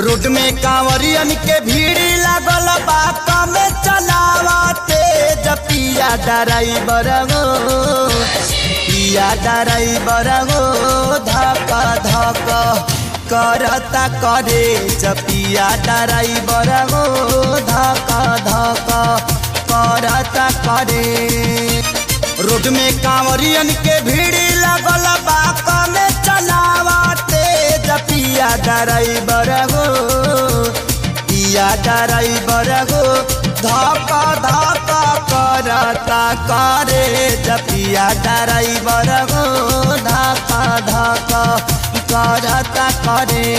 Road में कांवरियन के भीड़ लागल बात में चलावते पिया ड्राइवर गो पिया ड्राइवर गो धक धक करता करे पिया ड्राइवर गो धक धक करता करे। रोड में कांवरियन के भीड़ लागल बात में चलावते पिया ड्राइवर गो पिया ड्राइवर गो धक धक करता करे पिया ड्राइवर गो धक धक करता करे।